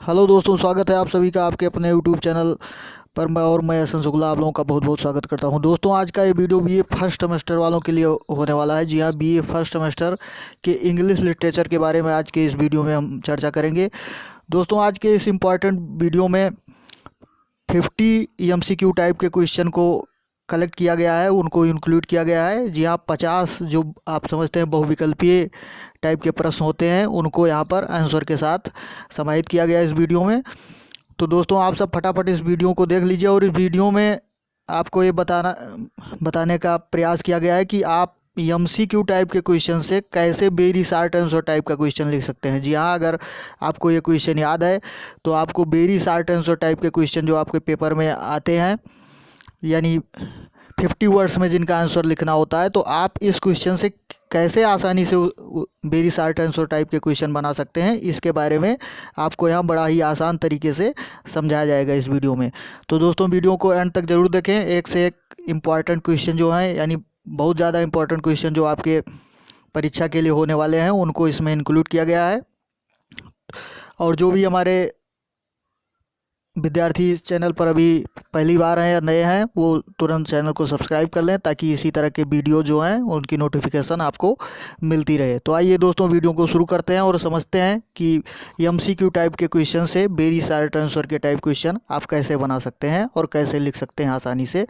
Hello दोस्तों, स्वागत है आप सभी का आपके अपने यूट्यूब चैनल पर। मैं एहसन शुक्ला आप लोगों का बहुत बहुत स्वागत करता हूं। दोस्तों, आज का ये वीडियो बीए फर्स्ट सेमेस्टर वालों के लिए होने वाला है। जी हाँ, बीए फर्स्ट सेमेस्टर के इंग्लिश लिटरेचर के बारे में आज के इस वीडियो में हम चर्चा करेंगे। दोस्तों, आज के इस इम्पॉर्टेंट वीडियो में 50 एमसीक्यू टाइप के क्वेश्चन को कलेक्ट किया गया है, उनको इंक्लूड किया गया है। जी हाँ, 50 जो आप समझते हैं बहुविकल्पीय टाइप के प्रश्न होते हैं, उनको यहाँ पर आंसर के साथ समाहित किया गया है इस वीडियो में। तो दोस्तों, आप सब फटाफट इस वीडियो को देख लीजिए। और इस वीडियो में आपको ये बताने का प्रयास किया गया है कि आप एमसीक्यू टाइप के क्वेश्चन से कैसे वेरी शॉर्ट आंसर टाइप का क्वेश्चन लिख सकते हैं। जी हाँ, अगर आपको ये क्वेश्चन याद है तो आपको वेरी शॉर्ट आंसर टाइप के क्वेश्चन जो आपके पेपर में आते हैं, यानी 50 वर्ड्स में जिनका आंसर लिखना होता है, तो आप इस क्वेश्चन से कैसे आसानी से वेरी शॉर्ट आंसर टाइप के क्वेश्चन बना सकते हैं, इसके बारे में आपको यहाँ बड़ा ही आसान तरीके से समझाया जाएगा इस वीडियो में। तो दोस्तों, वीडियो को एंड तक ज़रूर देखें। एक से एक इम्पॉर्टेंट क्वेश्चन जो हैं, यानी बहुत ज़्यादा इम्पॉर्टेंट क्वेश्चन जो आपके परीक्षा के लिए होने वाले हैं, उनको इसमें इंक्लूड किया गया है। और जो भी हमारे विद्यार्थी इस चैनल पर अभी पहली बार हैं या नए हैं, वो तुरंत चैनल को सब्सक्राइब कर लें, ताकि इसी तरह के वीडियो जो हैं उनकी नोटिफिकेशन आपको मिलती रहे। तो आइए दोस्तों, वीडियो को शुरू करते हैं और समझते हैं कि एमसीक्यू टाइप के क्वेश्चन से वेरी शॉर्ट आंसर के टाइप क्वेश्चन आप कैसे बना सकते हैं और कैसे लिख सकते हैं आसानी से।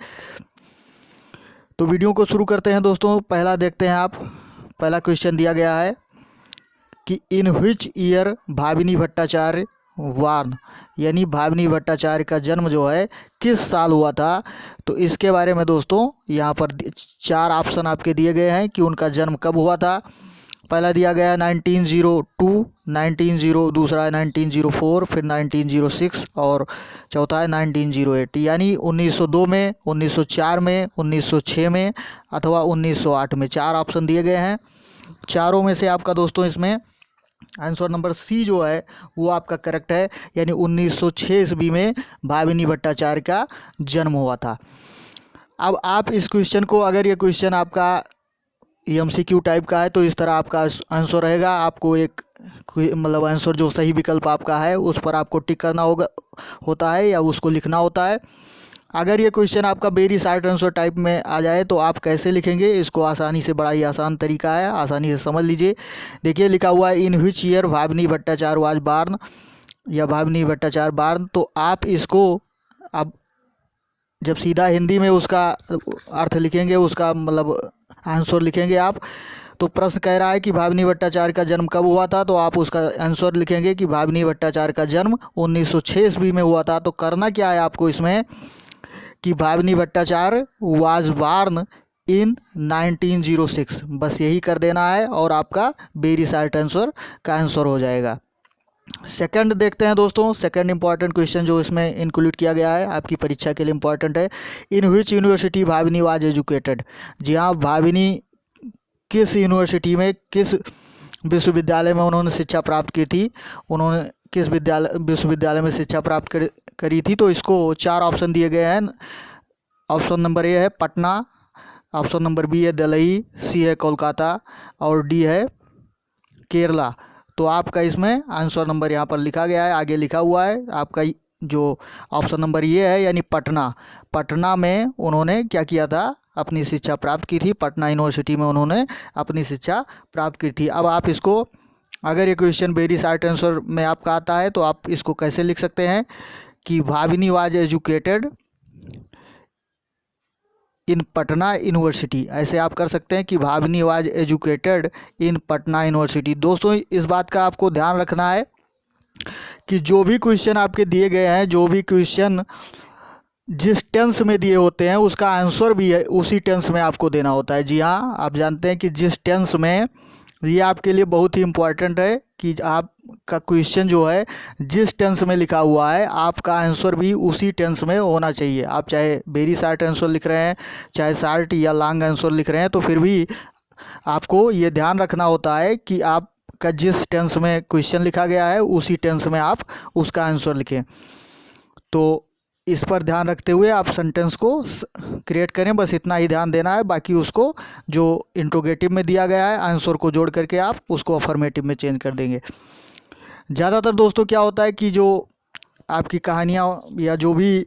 तो वीडियो को शुरू करते हैं दोस्तों। पहला देखते हैं आप। पहला क्वेश्चन दिया गया है कि in which year Bhabani Bhattacharya warn, यानी भाविनी भट्टाचार्य का जन्म जो है किस साल हुआ था। तो इसके बारे में दोस्तों यहाँ पर 4 ऑप्शन आपके दिए गए हैं कि उनका जन्म कब हुआ था। पहला दिया गया है 1902, 1900, दूसरा है 1904, फिर 1906 और चौथा है 1908, यानी 1902 में, 1904 में, 1906 में अथवा 1908 में। 4 ऑप्शन दिए गए हैं। चारों में से आपका दोस्तों इसमें आंसर नंबर सी जो है वो आपका करेक्ट है, यानी 1906 ईस्वी में भाविनी भट्टाचार्य का जन्म हुआ था। अब आप इस क्वेश्चन को, अगर ये क्वेश्चन आपका एमसीक्यू टाइप का है, तो इस तरह आपका आंसर रहेगा। आपको एक मतलब आंसर जो सही विकल्प आपका है उस पर आपको टिक करना होता है या उसको लिखना होता है। अगर ये क्वेश्चन आपका वेरी शॉर्ट आंसर टाइप में आ जाए तो आप कैसे लिखेंगे, इसको आसानी से, बड़ा ही आसान तरीका है, आसानी से समझ लीजिए। देखिए, लिखा हुआ है in which year Bhabani Bhattacharya was born, या भाविनी भट्टाचार्य बार्न। तो आप इसको, अब जब सीधा हिंदी में उसका अर्थ लिखेंगे, उसका मतलब आंसर लिखेंगे आप, तो प्रश्न कह रहा है कि भाविनी भट्टाचार्य का जन्म कब हुआ था, तो आप उसका आंसर लिखेंगे कि भाविनी भट्टाचार्य का जन्म 1906 ईस्वी में हुआ था। तो करना क्या है आपको इसमें कि भाविनी भट्टाचार्य वाज बार्न इन 1906, बस यही कर देना है और आपका वेरी शॉर्ट आंसर का आंसर हो जाएगा। सेकंड देखते हैं दोस्तों। सेकंड इंपॉर्टेंट क्वेश्चन जो इसमें इंक्लूड किया गया है, आपकी परीक्षा के लिए इंपॉर्टेंट है। In which university Bhabani was educated. जी हाँ, भाविनी किस यूनिवर्सिटी में, किस विश्वविद्यालय में उन्होंने शिक्षा प्राप्त की थी, उन्होंने किस विश्वविद्यालय में शिक्षा प्राप्त करी थी। तो इसको 4 ऑप्शन दिए गए हैं। ऑप्शन नंबर ए है पटना, ऑप्शन नंबर बी है दिल्ली, सी है कोलकाता और डी है केरला। तो आपका इसमें आंसर नंबर यहाँ पर लिखा गया है, आगे लिखा हुआ है आपका जो ऑप्शन नंबर ये है, यानी पटना। पटना में उन्होंने क्या किया था, अपनी शिक्षा प्राप्त की थी। पटना यूनिवर्सिटी में उन्होंने अपनी शिक्षा प्राप्त की थी। अब आप इसको, अगर ये क्वेश्चन वेरी शॉर्ट आंसर में आपका आता है, तो आप इसको कैसे लिख सकते हैं कि Bhavini was educated in Patna university. ऐसे आप कर सकते हैं कि Bhavini was educated in Patna university. दोस्तों, इस बात का आपको ध्यान रखना है कि जो भी क्वेश्चन आपके दिए गए हैं, जो भी क्वेश्चन जिस टेंस में दिए होते हैं, उसका आंसर भी है उसी टेंस में आपको देना होता है। जी हाँ, आप जानते हैं कि जिस टेंस में, ये आपके लिए बहुत ही इम्पोर्टेंट है कि आपका क्वेश्चन जो है जिस टेंस में लिखा हुआ है, आपका आंसर भी उसी टेंस में होना चाहिए। आप चाहे वेरी शॉर्ट आंसर लिख रहे हैं, चाहे शॉर्ट या लॉन्ग आंसर लिख रहे हैं, तो फिर भी आपको ये ध्यान रखना होता है कि आपका जिस टेंस में क्वेश्चन लिखा गया है उसी टेंस में आप उसका आंसर लिखें। तो इस पर ध्यान रखते हुए आप सेंटेंस को क्रिएट करें, बस इतना ही ध्यान देना है। बाकी उसको जो इंट्रोगेटिव में दिया गया है, आंसर को जोड़ करके आप उसको अफर्मेटिव में चेंज कर देंगे। ज़्यादातर दोस्तों क्या होता है कि जो आपकी कहानियाँ या जो भी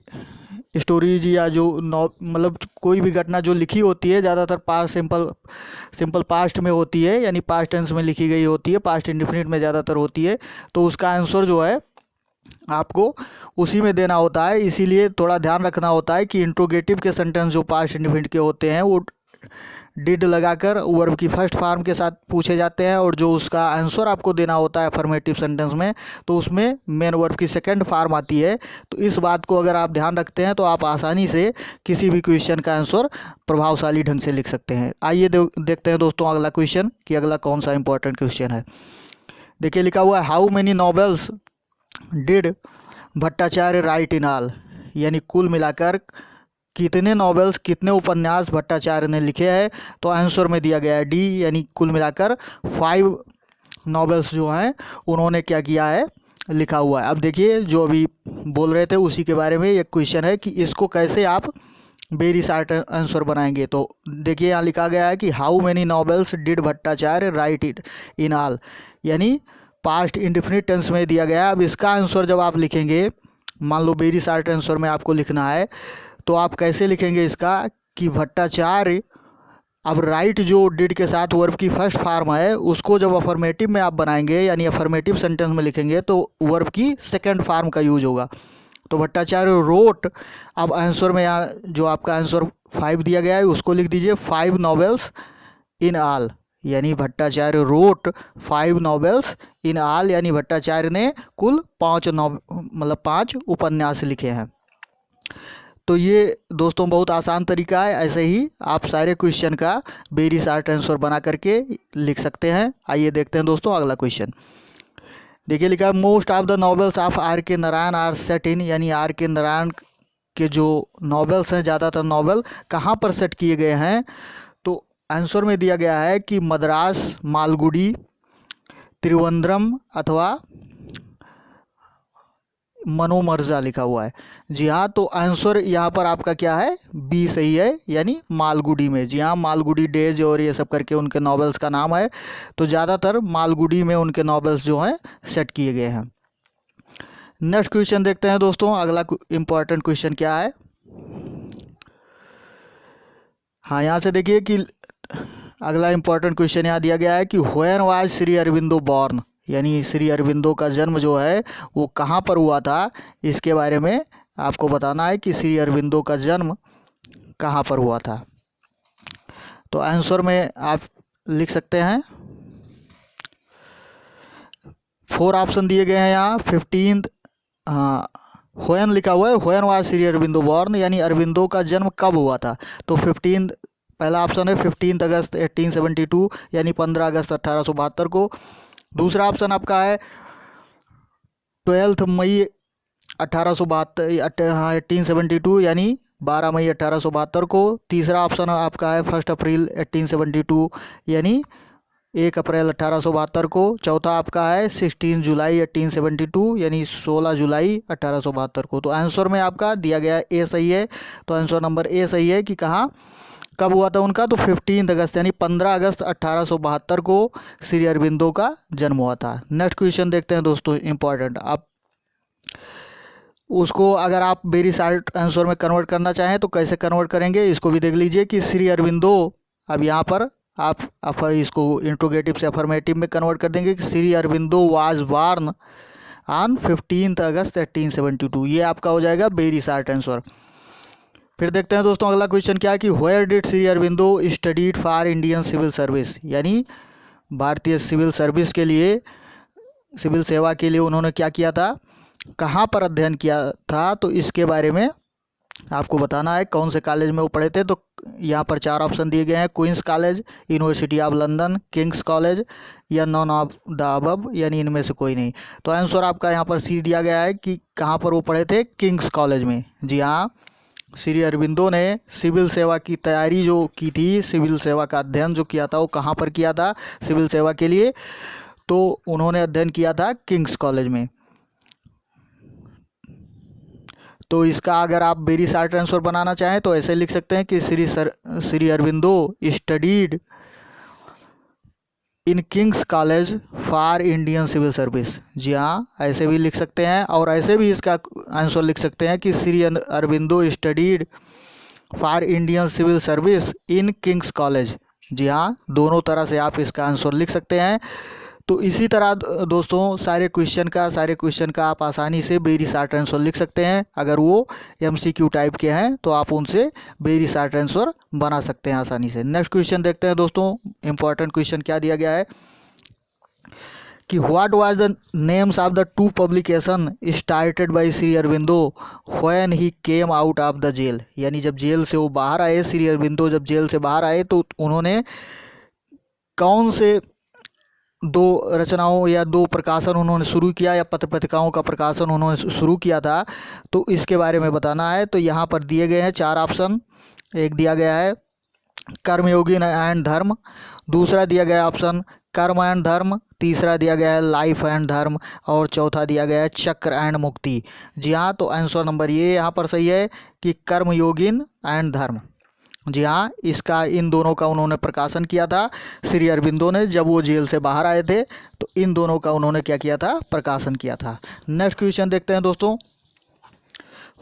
स्टोरीज या जो मतलब कोई भी घटना जो लिखी होती है ज़्यादातर पास्ट सिंपल पास्ट में होती है, यानी पास्ट टेंस में लिखी गई होती है, पास्ट इंडिफिनिट में ज़्यादातर होती है। तो उसका आंसर जो है आपको उसी में देना होता है। इसीलिए थोड़ा ध्यान रखना होता है कि इंट्रोगेटिव के सेंटेंस जो पास्ट इंडिफिनिट के होते हैं वो डिड लगाकर वर्ब की फर्स्ट फॉर्म के साथ पूछे जाते हैं, और जो उसका आंसर आपको देना होता है अफर्मेटिव सेंटेंस में तो उसमें मेन वर्ब की सेकंड फॉर्म आती है। तो इस बात को अगर आप ध्यान रखते हैं तो आप आसानी से किसी भी क्वेश्चन का आंसर प्रभावशाली ढंग से लिख सकते हैं। आइए देखते हैं दोस्तों अगला क्वेश्चन कि अगला कौन सा इंपॉर्टेंट क्वेश्चन है। देखिए लिखा हुआ है, how many novels did Bhattacharya right in all, यानी कुल मिलाकर कितने नॉवेल्स कितने उपन्यास भट्टाचार्य ने लिखे हैं। तो आंसर में दिया गया है डी, यानी कुल मिलाकर 5 नॉवेल्स जो हैं उन्होंने क्या किया है, लिखा हुआ है। अब देखिए जो अभी बोल रहे थे उसी के बारे में एक क्वेश्चन है कि इसको कैसे आप वेरी शॉर्ट आंसर बनाएंगे। तो देखिए यहाँ लिखा गया है कि how many novels did Bhattacharya right it in all, यानी पास्ट इंडिफिनिट टेंस में दिया गया है। अब इसका आंसर जब आप लिखेंगे, मान लो वेरी शॉर्ट आंसर में आपको लिखना है, तो आप कैसे लिखेंगे इसका कि भट्टाचार्य, अब राइट जो डिड के साथ वर्ब की फर्स्ट फॉर्म है उसको जब अफर्मेटिव में आप बनाएंगे यानी अफर्मेटिव सेंटेंस में लिखेंगे तो वर्ब की सेकंड फॉर्म का यूज होगा। तो भट्टाचार्य रोट, अब आंसर में यहाँ जो आपका आंसर 5 दिया गया है उसको लिख दीजिए 5 नॉवेल्स इन ऑल, यानी Bhattacharya wrote 5 novels in all, यानी भट्टाचार्य ने कुल 5 उपन्यास लिखे हैं। तो ये दोस्तों बहुत आसान तरीका है, ऐसे ही आप सारे क्वेश्चन का वेरी शॉर्ट आंसर बना करके लिख सकते हैं। आइए देखते हैं दोस्तों अगला क्वेश्चन। देखिए लिखा है, most of the novels of R K Narayan are set इन, यानी आर के नारायण के जो नॉवेल्स हैं ज़्यादातर नॉवेल कहाँ पर सेट किए गए हैं। तो आंसर में दिया गया है कि मद्रास, मालगुडी, त्रिवेंद्रम अथवा मनोमर्जा लिखा हुआ है। जी हाँ, तो आंसर यहाँ पर आपका क्या है, बी सही है, यानी मालगुडी में। जी हाँ, मालगुडी डेज और ये सब करके उनके नॉवेल्स का नाम है। तो ज़्यादातर मालगुडी में उनके नॉवेल्स जो हैं सेट किए गए हैं। नेक्स्ट क्वेश्चन देखते हैं दोस्तों, अगला इम्पोर्टेंट क्वेश्चन क्या है। हाँ, यहाँ से देखिए कि अगला इम्पोर्टेंट क्वेश्चन यहाँ दिया गया है कि when was Shri Aurobindo born, यानी श्री अरविंदो का जन्म जो है वो कहाँ पर हुआ था, इसके बारे में आपको बताना है कि श्री अरविंदो का जन्म कहाँ पर हुआ था। तो आंसर में आप लिख सकते हैं, 4 ऑप्शन दिए गए हैं यहाँ। 15, हाँ व्हेन लिखा हुआ है, when was Shri Aurobindo born, यानी अरविंदो का जन्म कब हुआ था। तो 15, पहला ऑप्शन है 15 अगस्त 1872, यानी 15 अगस्त 1872 को। दूसरा ऑप्शन आपका है 12 मई 1872, हाँ 1872, यानी 12 मई 1872 को। तीसरा ऑप्शन आपका है 1 अप्रैल 1872, यानी 1 अप्रैल 1872 को। चौथा आपका है 16 जुलाई 1872, यानी 16 जुलाई 1872 को। तो आंसर में आपका दिया गया ए सही है। तो आंसर नंबर ए सही है कि कहाँ कब हुआ था उनका, तो 15 अगस्त यानी 15 अगस्त 1872 को श्री अरविंदो का जन्म हुआ था। नेक्स्ट क्वेश्चन देखते हैं दोस्तों, इम्पॉर्टेंट। आप उसको अगर आप वेरी शॉर्ट आंसर में कन्वर्ट करना चाहें तो कैसे कन्वर्ट करेंगे, इसको भी देख लीजिए कि श्री अरविंदो, अब यहाँ पर आप इसको इंट्रोगेटिव से अफर्मेटिव में कन्वर्ट कर देंगे कि Shri Aurobindo was born on 15 अगस्त 1872, ये आपका हो जाएगा वेरी शॉर्ट आंसर। फिर देखते हैं दोस्तों अगला क्वेश्चन क्या है कि where did Sri Aurobindo studied for Indian civil service, यानी भारतीय सिविल सर्विस के लिए, सिविल सेवा के लिए उन्होंने क्या किया था, कहाँ पर अध्ययन किया था। तो इसके बारे में आपको बताना है कौन से कॉलेज में वो पढ़े थे। तो यहाँ पर 4 ऑप्शन दिए गए हैं, Queen's College, University of London, King's College या नॉन ऑफ द अबव, यानी इनमें से कोई नहीं। तो आंसर आपका यहाँ पर सी दिया गया है कि कहाँ पर वो पढ़े थे, किंग्स कॉलेज में। जी हाँ, श्री अरविंदो ने सिविल सेवा की तैयारी जो की थी, सिविल सेवा का अध्ययन जो किया था वो कहाँ पर किया था सिविल सेवा के लिए, तो उन्होंने अध्ययन किया था किंग्स कॉलेज में। तो इसका अगर आप वेरी शॉर्ट आंसर बनाना चाहें तो ऐसे लिख सकते हैं कि Shri Aurobindo studied in King's College for Indian civil Service. जी हाँ, ऐसे भी लिख सकते हैं और ऐसे भी इसका आंसर लिख सकते हैं कि Shri Aurobindo studied for Indian civil Service in King's College. जी हाँ, दोनों तरह से आप इसका आंसर लिख सकते हैं। तो इसी तरह दोस्तों सारे क्वेश्चन का आप आसानी से वेरी शॉर्ट आंसर लिख सकते हैं। अगर वो एमसीक्यू टाइप के हैं तो आप उनसे वेरी शॉर्ट आंसर बना सकते हैं आसानी से। नेक्स्ट क्वेश्चन देखते हैं दोस्तों, इंपॉर्टेंट क्वेश्चन क्या दिया गया है कि what was the names of the two publication started by Sri Aurobindo when he came out of the jail. यानी जब जेल से वो बाहर आए, श्री अरबिंदो जब जेल से बाहर आए तो उन्होंने कौन से दो रचनाओं या दो प्रकाशन उन्होंने शुरू किया या पत्र पत्रिकाओं का प्रकाशन उन्होंने शुरू किया था, तो इसके बारे में बताना है। तो यहाँ पर दिए गए हैं 4 ऑप्शन। एक दिया गया है कर्मयोगी एंड धर्म, दूसरा दिया गया ऑप्शन कर्म एंड धर्म, तीसरा दिया गया है लाइफ एंड धर्म और चौथा दिया गया है चक्र एंड मुक्ति। जी हाँ, तो आंसर नंबर ये यहाँ पर सही है कि कर्मयोगिन एंड धर्म। जी हाँ, इसका इन दोनों का उन्होंने प्रकाशन किया था श्री अरबिंदो ने जब वो जेल से बाहर आए थे, तो इन दोनों का उन्होंने क्या किया था, प्रकाशन किया था। नेक्स्ट क्वेश्चन देखते हैं दोस्तों,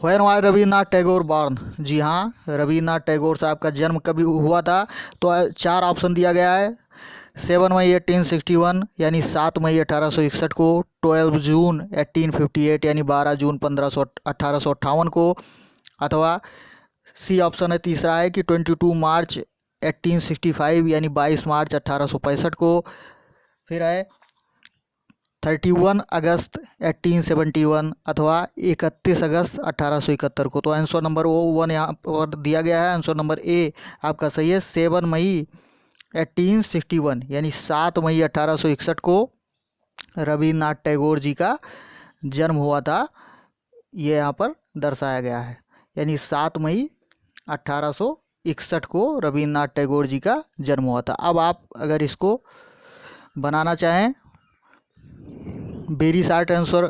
when was Rabindranath Tagore born. जी हाँ, रविन्द्रनाथ टैगोर साहब का जन्म कभी हुआ था, तो 4 ऑप्शन दिया गया है। 7 मई 1861 यानी 7 मई 1861 को, 12 जून 1858 यानी 12 जून 1858 को, अथवा सी ऑप्शन है तीसरा है कि 22 मार्च 1865 यानी 22 मार्च 1865 को, फिर है 31 अगस्त 1871 अथवा 31 अगस्त 1871 को। तो आंसर नंबर वो 1 यहाँ पर दिया गया है। आंसर नंबर ए आपका सही है। 7 मई 1861 यानी 7 मई 1861 को रविन्द्रनाथ टैगोर जी का जन्म हुआ था, ये यहाँ पर दर्शाया गया है। यानी 7 मई 1861 को रविन्द्रनाथ टैगोर जी का जन्म हुआ था। अब आप अगर इसको बनाना चाहें वेरी शॉर्ट आंसर,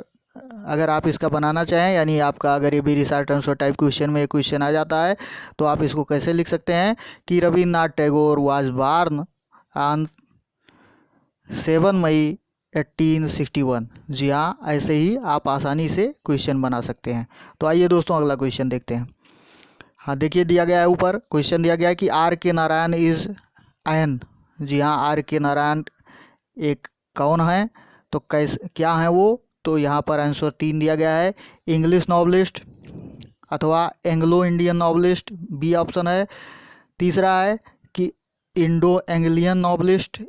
अगर आप इसका बनाना चाहें यानी आपका अगर ये very short answer type question में क्वेश्चन आ जाता है, तो आप इसको कैसे लिख सकते हैं कि Rabindranath Tagore was born on 7 मई 1861। जी हाँ, ऐसे ही आप आसानी से क्वेश्चन बना सकते हैं। तो आइए दोस्तों अगला क्वेश्चन देखते हैं। हाँ देखिए, दिया गया है ऊपर क्वेश्चन दिया गया है कि R K Narayan is N. जी हाँ, आर के नारायण एक कौन है, तो कैसे क्या है वो, तो यहाँ पर आंसर 3 दिया गया है। इंग्लिश नॉवलिस्ट अथवा Anglo Indian novelist, B option है। तीसरा है कि इंडो एंग्लियन नॉवलिस्ट,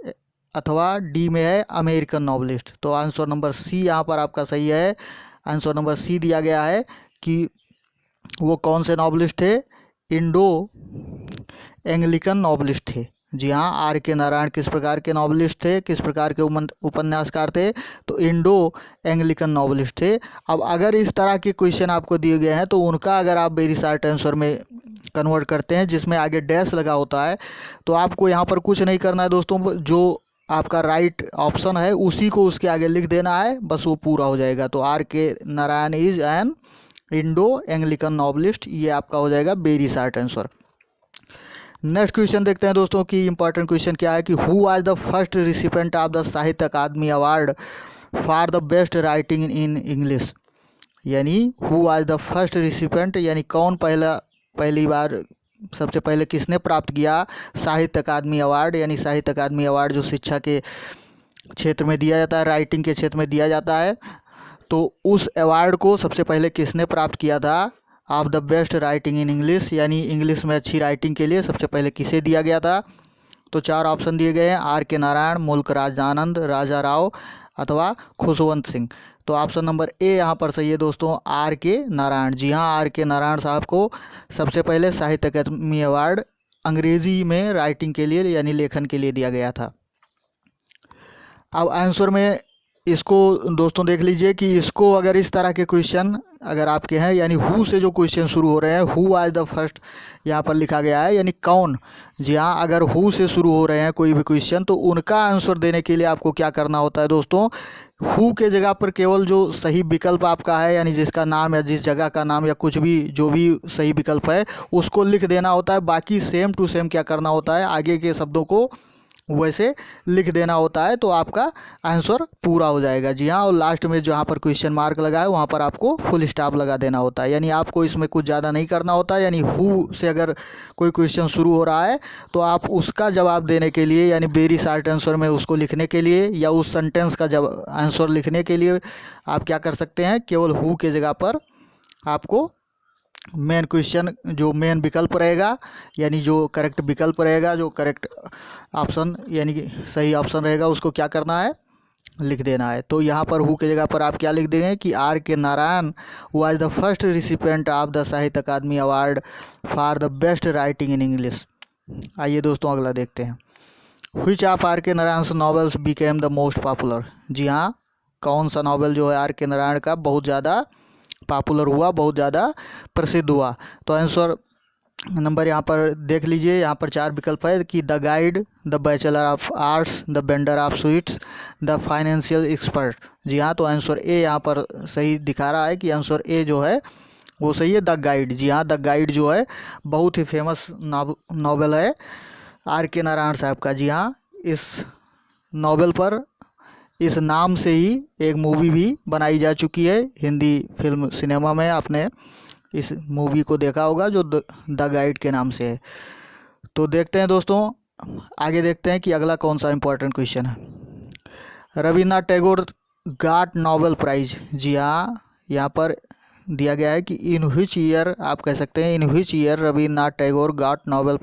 अथवा डी में है अमेरिकन नॉवलिस्ट। तो आंसर नंबर सी यहाँ पर आपका सही है। आंसर नंबर सी दिया गया है कि वो कौन से नॉवलिस्ट थे, इंडो एंग्लिकन नॉवलिस्ट थे। जी हाँ, आर के नारायण किस प्रकार के नॉवलिस्ट थे, किस प्रकार के उपन्यासकार थे, तो इंडो एंग्लिकन नॉवलिस्ट थे। अब अगर इस तरह के क्वेश्चन आपको दिए गए हैं तो उनका अगर आप वेरी शॉर्ट आंसर में कन्वर्ट करते हैं जिसमें आगे डैश लगा होता है, तो आपको यहाँ पर कुछ नहीं करना है दोस्तों, जो आपका राइट ऑप्शन है उसी को उसके आगे लिख देना है, बस वो पूरा हो जाएगा। तो R K Narayan is an Indo Anglican novelist, ये आपका हो जाएगा very short answer. Next question देखते हैं दोस्तों कि इंपॉर्टेंट क्वेश्चन क्या है कि who was the first recipient of the Sahitya Akademi award for the best writing in English. यानी who was the first recipient यानी कौन पहली बार सबसे पहले किसने प्राप्त किया साहित्य अकादमी अवार्ड। यानी साहित्य अकादमी अवार्ड जो शिक्षा के क्षेत्र में दिया जाता है, राइटिंग के क्षेत्र में दिया जाता है, तो उस अवार्ड को सबसे पहले किसने प्राप्त किया था of the best writing in English, यानी इंग्लिश में अच्छी राइटिंग के लिए सबसे पहले किसे दिया गया था। तो 4 ऑप्शन दिए गए हैं, आर के नारायण, मुल्क राज आनंद, राजा राव अथवा खुशवंत सिंह। तो ऑप्शन नंबर ए यहाँ पर सही है दोस्तों, आर के नारायण। जी हाँ, आर के नारायण साहब को सबसे पहले साहित्य अकादमी अवार्ड अंग्रेजी में राइटिंग के लिए यानी लेखन के लिए दिया गया था। अब आंसर में इसको दोस्तों देख लीजिए कि इसको अगर इस तरह के क्वेश्चन अगर आपके हैं, यानी हु से जो क्वेश्चन शुरू हो रहे हैं, हु वाज द फर्स्ट यहाँ पर लिखा गया है यानी कौन। जी हाँ, अगर हु से शुरू हो रहे हैं कोई भी क्वेश्चन तो उनका आंसर देने के लिए आपको क्या करना होता है दोस्तों, हु के जगह पर केवल जो सही विकल्प आपका है यानी जिसका नाम या जिस जगह का नाम या कुछ भी जो भी सही विकल्प है उसको लिख देना होता है। बाकी सेम टू सेम क्या करना होता है, आगे के शब्दों को वैसे लिख देना होता है तो आपका आंसर पूरा हो जाएगा। जी हाँ, और लास्ट में जहाँ पर क्वेश्चन मार्क लगा है वहाँ पर आपको फुल स्टॉप लगा देना होता है। यानी आपको इसमें कुछ ज़्यादा नहीं करना होता। यानी हु से अगर कोई क्वेश्चन शुरू हो रहा है तो आप उसका जवाब देने के लिए, यानी वेरी शॉर्ट आंसर में उसको लिखने के लिए, या उस सेंटेंस का जब आंसर लिखने के लिए आप क्या कर सकते हैं, केवल हु के जगह पर आपको मेन क्वेश्चन जो मेन विकल्प रहेगा, यानी जो करेक्ट विकल्प रहेगा, जो करेक्ट ऑप्शन यानी कि सही ऑप्शन रहेगा, उसको क्या करना है, लिख देना है। तो यहाँ पर हु की जगह पर आप क्या लिख देंगे कि R K Narayan was the first recipient of the Sahitya Akademi award for the best writing in English. आइए दोस्तों अगला देखते हैं। Which of R K Narayan novels became the most popular. जी हाँ, कौन सा नॉवेल जो है आर के नारायण का बहुत ज़्यादा पॉपुलर हुआ, बहुत ज़्यादा प्रसिद्ध हुआ। तो आंसर नंबर यहाँ पर देख लीजिए, यहाँ पर 4 विकल्प है कि the Guide, the Bachelor of Arts, the Vendor of Sweets, the Financial Expert. जी हाँ, तो आंसर ए यहाँ पर सही दिखा रहा है कि आंसर ए जो है वो सही है, द गाइड। जी हाँ, द गाइड जो है बहुत ही फेमस नॉवेल है आर के नारायण साहब का। जी हाँ, इस नॉवेल पर इस नाम से ही एक मूवी भी बनाई जा चुकी है हिंदी फिल्म सिनेमा में। आपने इस मूवी को देखा होगा जो द गाइड के नाम से है। तो देखते हैं दोस्तों, आगे देखते हैं कि अगला कौन सा इम्पोर्टेंट क्वेश्चन है। Rabindranath Tagore got Nobel prize. जी हाँ, यहाँ पर दिया गया है कि इन व्हिच ईयर, आप कह सकते हैं in which year Rabindranath Tagore got Nobel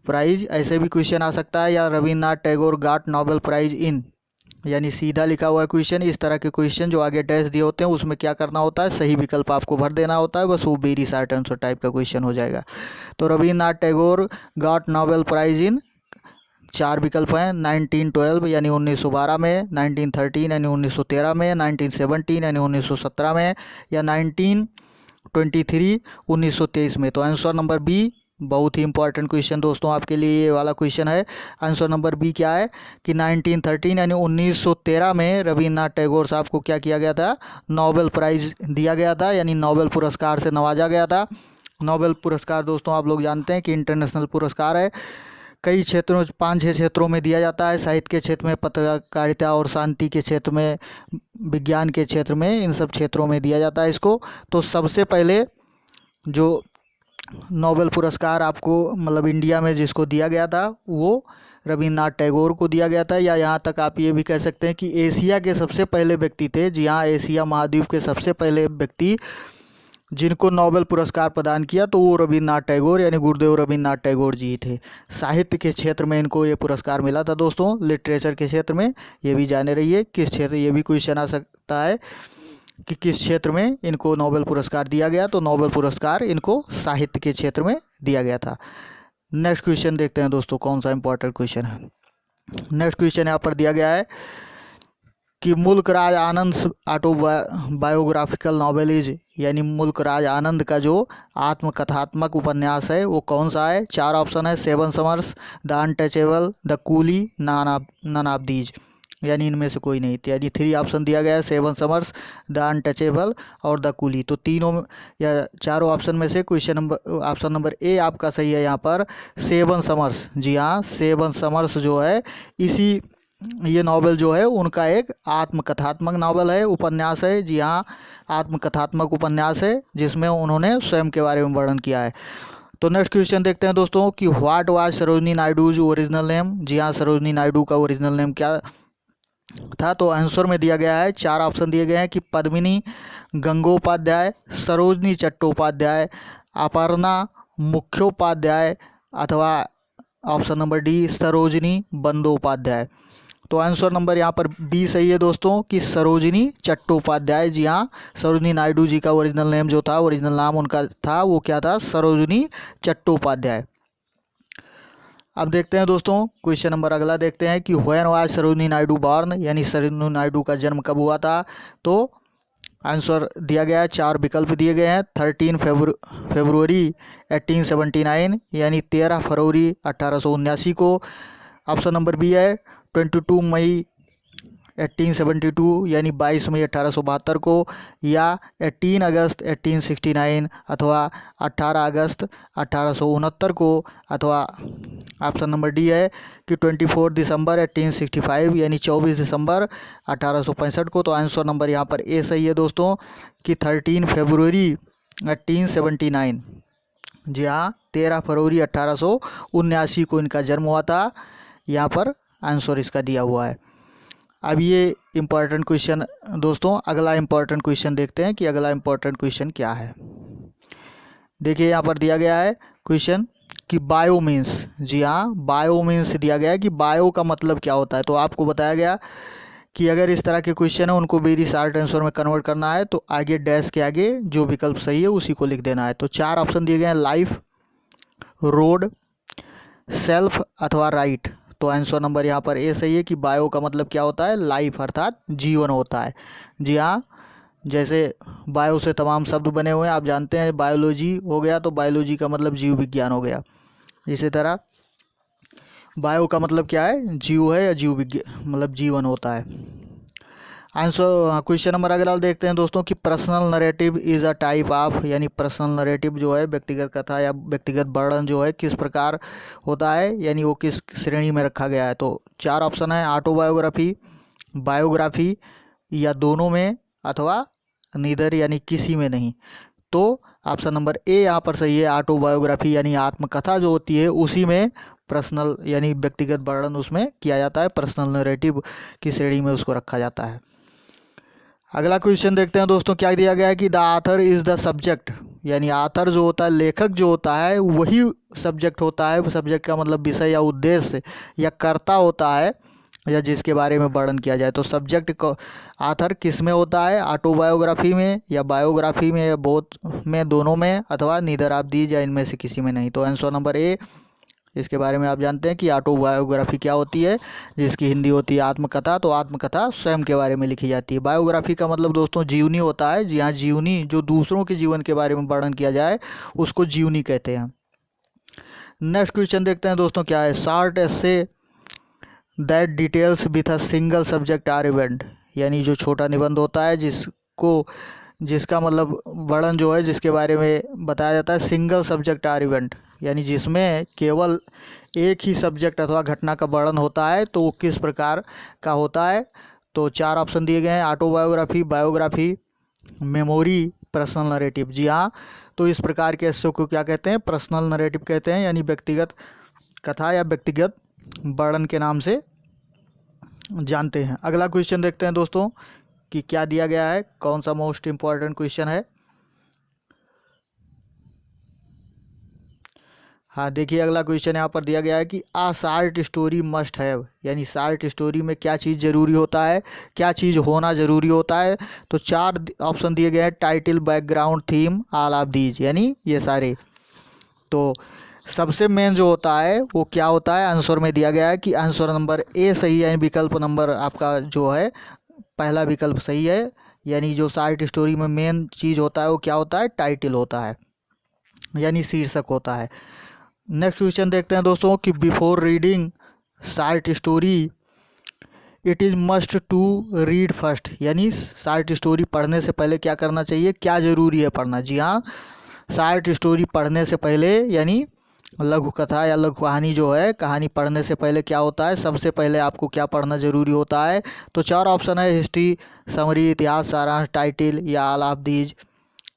prize. ऐसे भी क्वेश्चन आ सकता है, या Rabindranath Tagore got Nobel prize in, यानी सीधा लिखा हुआ क्वेश्चन। इस तरह के क्वेश्चन जो आगे डैश दिए होते हैं उसमें क्या करना होता है, सही विकल्प आपको भर देना होता है, बस वो वेरी शॉर्ट आंसर टाइप का क्वेश्चन हो जाएगा। तो Rabindranath Tagore got Nobel prize in, 4 विकल्प हैं, 1912 यानी 1912 में, 1913 यानी 1913 में, 1917 यानी 1917 में, या 1923 1923 में। तो आंसर नंबर बी बहुत ही इंपॉर्टेंट क्वेश्चन दोस्तों आपके लिए ये वाला क्वेश्चन है। आंसर नंबर बी क्या है कि 1913 यानी 1913 में रविन्द्रनाथ टैगोर साहब को क्या किया गया था, नोबेल प्राइज दिया गया था, यानी नोबेल पुरस्कार से नवाजा गया था। नोबेल पुरस्कार दोस्तों आप लोग जानते हैं कि इंटरनेशनल पुरस्कार है, कई क्षेत्रों 5-6 क्षेत्रों में दिया जाता है। साहित्य के क्षेत्र में, पत्रकारिता और शांति के क्षेत्र में, विज्ञान के क्षेत्र में, इन सब क्षेत्रों में दिया जाता है इसको। तो सबसे पहले जो नोबेल पुरस्कार आपको मतलब इंडिया में जिसको दिया गया था वो रविन्द्रनाथ टैगोर को दिया गया था, या यहाँ तक आप ये भी कह सकते हैं कि एशिया के सबसे पहले व्यक्ति थे। जी हाँ, एशिया महाद्वीप के सबसे पहले व्यक्ति जिनको नोबेल पुरस्कार प्रदान किया तो वो रविन्द्रनाथ टैगोर यानी गुरुदेव रविन्द्रनाथ टैगोर जी थे। साहित्य के क्षेत्र में इनको ये पुरस्कार मिला था दोस्तों। लिटरेचर के क्षेत्र में ये भी जाने रहिए किस क्षेत्र, ये भी क्वेश्चन आ सकता है कि किस क्षेत्र में इनको नोबेल पुरस्कार दिया गया, तो नोबेल पुरस्कार इनको साहित्य के क्षेत्र में दिया गया था। नेक्स्ट क्वेश्चन देखते हैं दोस्तों कौन सा इंपॉर्टेंट क्वेश्चन है। नेक्स्ट क्वेश्चन यहाँ पर दिया गया है कि मुल्क Raj Anand autobiographical novel is, यानी मुल्क राज आनंद का जो आत्मकथात्मक उपन्यास है वो कौन सा है। 4 ऑप्शन है, 7 summers, the untouchable, the coolie, none of these, यानी इनमें से कोई नहीं। यानी 3 ऑप्शन दिया गया है, 7 समर्स, द अनटचेबल और द कूली। तो तीनों या चारों ऑप्शन में से question number option number A आपका सही है यहाँ पर, 7 समर्स। जी हाँ, 7 समर्स जो है इसी ये नॉवेल जो है उनका एक आत्मकथात्मक नॉवेल है, उपन्यास है। जी हाँ, आत्मकथात्मक उपन्यास है जिसमें उन्होंने स्वयं के बारे में वर्णन किया है। तो नेक्स्ट क्वेश्चन देखते हैं दोस्तों कि what was Sarojini Naidu's original name. जी हाँ, सरोजनी नायडू का ओरिजिनल नेम क्या था। तो आंसर में दिया गया है, 4 ऑप्शन दिए गए हैं कि पद्मिनी गंगोपाध्याय, सरोजनी चट्टोपाध्याय, अपर्णा मुखोपाध्याय, अथवा option number D Sarojini Bandopadhyay. तो आंसर नंबर यहाँ पर बी सही है दोस्तों कि सरोजनी चट्टोपाध्याय। जी हाँ, सरोजनी नायडू जी का ओरिजिनल नेम जो था, ओरिजिनल नाम उनका था वो क्या था, सरोजनी चट्टोपाध्याय। अब देखते हैं दोस्तों क्वेश्चन नंबर अगला देखते हैं कि when was Sarojini Naidu born, यानी सरोजनी नायडू का जन्म कब हुआ था। तो आंसर दिया गया है, 4 विकल्प दिए गए हैं, 13 फरवरी 1879 यानी 13 फरवरी 1879 को। ऑप्शन नंबर बी है 22 मई 1872 यानी 22 मई 1872 को, या 18 अगस्त 1869 अथवा 18 अगस्त 1869 को, अथवा ऑप्शन नंबर डी है कि 24 दिसंबर 1865 यानी 24 दिसंबर 1865 को। तो आंसर नंबर यहाँ पर ए सही है दोस्तों कि 13 फरवरी 1879। जी हाँ, 13 फरवरी 1879 को इनका जन्म हुआ था। यहाँ पर आंसर इसका दिया हुआ है। अब ये इम्पोर्टेंट क्वेश्चन दोस्तों, अगला इम्पोर्टेंट क्वेश्चन देखते हैं कि अगला इम्पोर्टेंट क्वेश्चन क्या है। देखिए यहाँ पर दिया गया है क्वेश्चन कि बायो मीन्स, जी हाँ, बायो मीन्स दिया गया है कि बायो का मतलब क्या होता है। तो आपको बताया गया कि अगर इस तरह के क्वेश्चन है उनको वेरी शॉर्ट आंसर में कन्वर्ट करना है तो आगे डैश के आगे जो विकल्प सही है उसी को लिख देना है। तो 4 ऑप्शन दिए गए हैं, लाइफ, रोड, सेल्फ अथवा राइट। तो आंसर नंबर यहाँ पर ए सही है कि बायो का मतलब क्या होता है, लाइफ अर्थात जीवन होता है। जी हाँ, जैसे बायो से तमाम शब्द बने हुए हैं, आप जानते हैं बायोलॉजी हो गया तो बायोलॉजी का मतलब जीव विज्ञान हो गया। इसी तरह बायो का मतलब क्या है, जीव है या जीव विज्ञान मतलब जीवन होता है। आंसर क्वेश्चन नंबर अगला देखते हैं दोस्तों कि personal narrative is a type of, यानी पर्सनल नरेटिव जो है व्यक्तिगत कथा या व्यक्तिगत वर्णन जो है किस प्रकार होता है, यानी वो किस श्रेणी में रखा गया है। तो 4 ऑप्शन है, ऑटोबायोग्राफी, बायोग्राफी, या दोनों में, अथवा नीदर यानी किसी में नहीं। तो ऑप्शन नंबर ए यहाँ पर सही है, ऑटोबायोग्राफी यानी आत्मकथा जो होती है उसी में पर्सनल यानी व्यक्तिगत वर्णन उसमें किया जाता है, पर्सनल नरेटिव की श्रेणी में उसको रखा जाता है। अगला क्वेश्चन देखते हैं दोस्तों, क्या दिया गया है कि the author is the subject, यानी आथर जो होता है, लेखक जो होता है वही सब्जेक्ट होता है। सब्जेक्ट का मतलब विषय या उद्देश्य या कर्ता होता है या जिसके बारे में वर्णन किया जाए। तो सब्जेक्ट को आथर किस में होता है, ऑटोबायोग्राफी में या बायोग्राफी में या बोथ में, दोनों में, अथवा नीदर ऑफ दीज या इनमें से किसी में नहीं। तो आंसर नंबर ए, इसके बारे में आप जानते हैं कि ऑटोबायोग्राफी क्या होती है, जिसकी हिंदी होती है आत्मकथा। तो आत्मकथा स्वयं के बारे में लिखी जाती है। बायोग्राफी का मतलब दोस्तों जीवनी होता है। जी हाँ, जीवनी जो दूसरों के जीवन के बारे में वर्णन किया जाए उसको जीवनी कहते हैं। नेक्स्ट क्वेश्चन देखते हैं दोस्तों, क्या है, short essay that details with a single subject or event, यानी जो छोटा निबंध होता है जिसका मतलब वर्णन जो है जिसके बारे में बताया जाता है सिंगल सब्जेक्ट आर इवेंट, यानी जिसमें केवल एक ही सब्जेक्ट अथवा घटना का वर्णन होता है, तो वो किस प्रकार का होता है। तो 4 ऑप्शन दिए गए हैं, autobiography, biography, memory, personal narrative. जी हाँ, तो इस प्रकार के एस्से को क्या कहते हैं, पर्सनल नरेटिव कहते हैं, यानी व्यक्तिगत कथा या व्यक्तिगत वर्णन के नाम से जानते हैं। अगला क्वेश्चन देखते हैं दोस्तों कि क्या दिया गया है, कौन सा मोस्ट इम्पॉर्टेंट क्वेश्चन है। हाँ, देखिए अगला क्वेश्चन यहाँ पर दिया गया है कि आ शॉर्ट स्टोरी मस्ट हैव, यानी शॉर्ट स्टोरी में क्या चीज़ ज़रूरी होता है, क्या चीज़ होना ज़रूरी होता है। तो 4 ऑप्शन दिए गए हैं, title, background, theme, all of these, यानी ये सारे। तो सबसे मेन जो होता है वो क्या होता है, आंसर में दिया गया है कि आंसर नंबर ए सही है, यानी विकल्प नंबर आपका जो है पहला विकल्प सही है। यानी जो शॉर्ट स्टोरी में मेन चीज़ होता है वो क्या होता है, टाइटल होता है, यानी शीर्षक होता है। नेक्स्ट क्वेश्चन देखते हैं दोस्तों कि before reading short story it is must to read first, यानी शॉर्ट स्टोरी पढ़ने से पहले क्या करना चाहिए, क्या ज़रूरी है पढ़ना। जी हाँ, शॉर्ट स्टोरी पढ़ने से पहले यानी लघु कथा या लघु कहानी जो है, कहानी पढ़ने से पहले क्या होता है, सबसे पहले आपको क्या पढ़ना ज़रूरी होता है। तो 4 ऑप्शन है, हिस्ट्री, समरी, इतिहास, सारांश, टाइटल, या ऑल ऑफ दीज,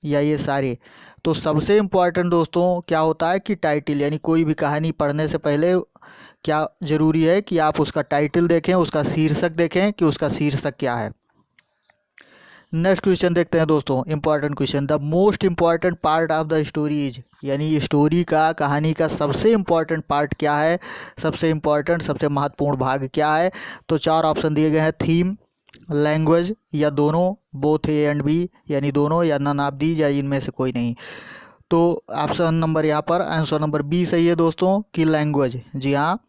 या ये सारे। तो सबसे इम्पोर्टेंट दोस्तों क्या होता है कि टाइटल, यानी कोई भी कहानी पढ़ने से पहले क्या ज़रूरी है कि आप उसका टाइटल देखें, उसका शीर्षक देखें कि उसका शीर्षक क्या है। नेक्स्ट क्वेश्चन देखते हैं दोस्तों, important question, the most important part of the story is, यानी स्टोरी का, कहानी का सबसे इम्पॉर्टेंट पार्ट क्या है, सबसे इम्पॉर्टेंट सबसे महत्वपूर्ण भाग क्या है। तो 4 ऑप्शन दिए गए हैं, थीम, लैंग्वेज, या दोनों, बोथ ए एंड बी, यानी दोनों, या नन ऑफ दीज, या इनमें से कोई नहीं। तो ऑप्शन नंबर यहाँ पर आंसर नंबर बी सही है दोस्तों कि लैंग्वेज। जी हाँ,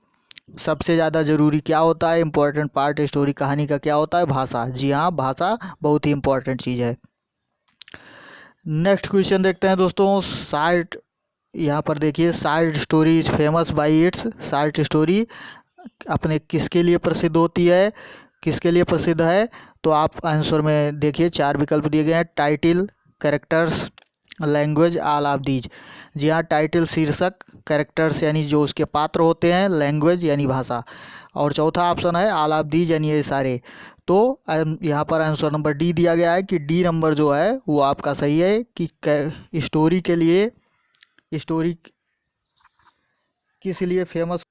सबसे ज़्यादा ज़रूरी क्या होता है, इम्पोर्टेंट पार्ट स्टोरी कहानी का क्या होता है, भाषा। जी हाँ, भाषा बहुत ही इम्पोर्टेंट चीज़ है। नेक्स्ट क्वेश्चन देखते हैं दोस्तों, शॉर्ट, यहाँ पर देखिए, short story is famous by its, short story अपने किसके लिए प्रसिद्ध होती है, किसके लिए प्रसिद्ध है? तो आप आंसर में देखिए 4 विकल्प दिए गए हैं, title, characters, language, all of these. जी हाँ, टाइटिल शीर्षक, कैरेक्टर्स यानी जो उसके पात्र होते हैं, लैंग्वेज यानी भाषा, और चौथा ऑप्शन है ऑल ऑफ दीज यानी ये सारे। तो यहाँ पर आंसर नंबर डी दिया गया है कि डी नंबर जो है वो आपका सही है कि स्टोरी के लिए, स्टोरी किस लिए फेमस।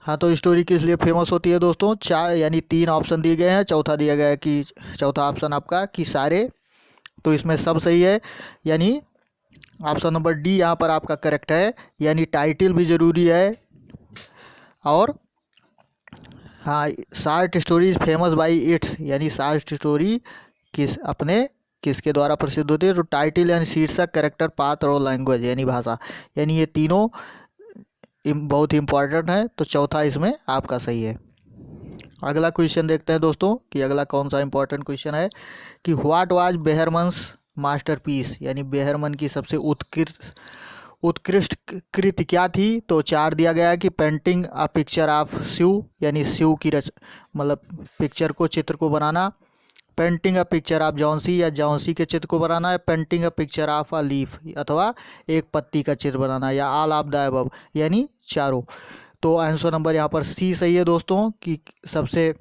हाँ, तो स्टोरी किस लिए फेमस होती है दोस्तों? चार यानी 3 ऑप्शन दिए गए हैं, चौथा दिया गया है कि चौथा ऑप्शन आपका कि सारे, तो इसमें सब सही है, यानी ऑप्शन नंबर डी यहाँ पर आपका करेक्ट है। यानी टाइटिल भी ज़रूरी है, और हाँ, short stories famous by its, यानी शार्ट स्टोरी किसके द्वारा प्रसिद्ध होती है? तो टाइटिल यानी शीर्षक, कैरेक्टर, पात्र और लैंग्वेज यानी भाषा, यानी ये तीनों बहुत ही इंपॉर्टेंट है। तो चौथा इसमें आपका सही है। अगला क्वेश्चन देखते हैं दोस्तों कि अगला कौन सा इंपॉर्टेंट क्वेश्चन है कि व्हाट वाज बेहरमन्स मास्टरपीस, यानी बेहरमन की सबसे उत्कृष्ट कृति क्या थी? तो 4 दिया गया है कि painting a picture of Shiv, यानी शिव की मतलब पिक्चर को, चित्र को बनाना, painting a picture of Johnsy या जॉन्सी के चित्र को बनाना है, painting a picture of a leaf अथवा एक पत्ती का चित्र बनाना, या ऑल ऑफ द अबव यानी चारों। तो आंसर नंबर यहाँ पर सी सही है दोस्तों कि सबसे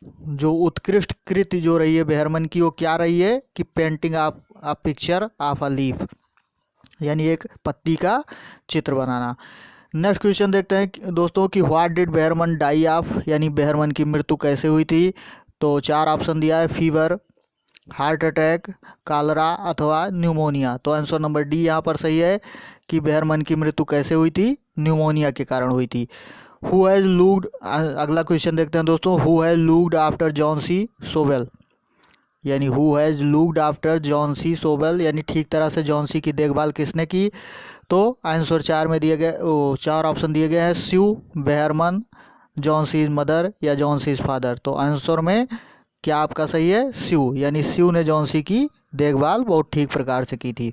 जो उत्कृष्ट कृति जो रही है बेहरमन की वो क्या रही है कि painting of a picture of a leaf, यानी एक पत्ती का चित्र बनाना। नेक्स्ट क्वेश्चन देखते हैं दोस्तों कि what did Behrman die of, यानी बेहरमन की मृत्यु कैसे हुई थी? तो 4 ऑप्शन दिया है, फीवर, हार्ट अटैक, कालरा अथवा न्यूमोनिया। तो आंसर नंबर डी यहाँ पर सही है कि बेहरमन की मृत्यु कैसे हुई थी? न्यूमोनिया के कारण हुई थी। हु हैज़ लुक्ड, अगला क्वेश्चन देखते हैं दोस्तों, who has looked after Johnsy so well, यानी who has looked after Johnsy so well, यानी ठीक तरह से जॉन सी की देखभाल किसने की? तो आंसर 4 में दिए गए, 4 ऑप्शन दिए गए हैं, Shiv, Behrman, John seize mother या जॉन सीज फादर। तो आंसर में क्या आपका सही है? शिव, यानी शिव ने जॉन सी की देखभाल बहुत ठीक प्रकार से की थी।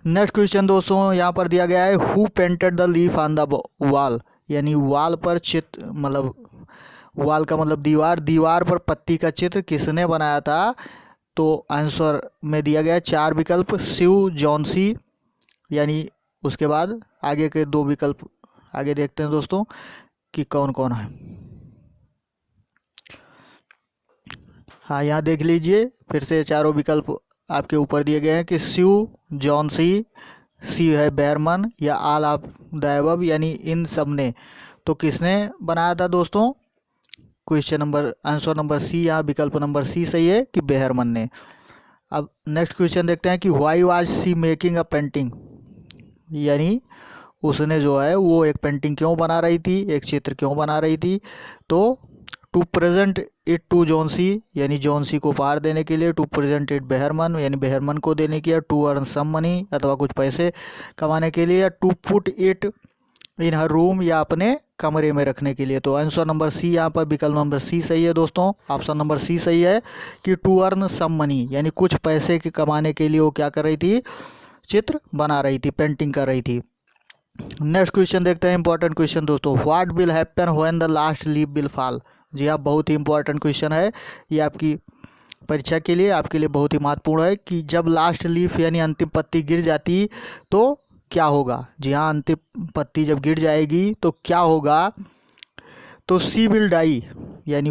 नेक्स्ट क्वेश्चन दोस्तों यहाँ पर दिया गया है, who painted the leaf on the wall, यानी वॉल पर चित्र, मतलब वॉल का मतलब दीवार, दीवार पर पत्ती का चित्र किसने बनाया था? तो आंसर में दिया गया 4 विकल्प, शिव, जॉन सी, यानी उसके बाद आगे के 2 विकल्प आगे देखते हैं दोस्तों कि कौन कौन है। हाँ, यहाँ देख लीजिए फिर से चारों विकल्प आपके ऊपर दिए गए हैं कि शिव, जॉन सी है बेहरमन, या ऑल ऑफ द अबव, यानी इन सब ने। तो किसने बनाया था दोस्तों? Question number, answer number C, यहाँ विकल्प नंबर सी सही है कि बेहरमन ने। अब नेक्स्ट क्वेश्चन देखते हैं कि why was she making a painting, यानी उसने जो है वो एक पेंटिंग क्यों बना रही थी, एक चित्र क्यों बना रही थी? तो to present it to Johnsy, यानी जॉन्सी को उपहार देने के लिए, टू प्रेजेंट इट बेहरमन, यानी बेहरमन को देने के लिए, टू अर्न सम मनी अथवा कुछ पैसे कमाने के लिए, या to put it in her room, या अपने कमरे में रखने के लिए। तो आंसर नंबर सी यहाँ पर विकल्प नंबर सी सही है दोस्तों। ऑप्शन नंबर सी सही है कि टू अर्न सम मनी, यानी कुछ पैसे के कमाने के लिए वो क्या कर रही थी? चित्र बना रही थी, पेंटिंग कर रही थी। नेक्स्ट क्वेश्चन देखते हैं, इंपॉर्टेंट क्वेश्चन दोस्तों, what will happen when the last leaf will fall. जी हाँ, बहुत ही इंपॉर्टेंट क्वेश्चन है ये आपकी परीक्षा के लिए, आपके लिए बहुत ही महत्वपूर्ण है कि जब लास्ट लीफ यानी अंतिम पत्ती गिर जाती तो क्या होगा? जी हाँ, अंतिम पत्ती जब गिर जाएगी तो क्या होगा? तो सी विल डाई, यानी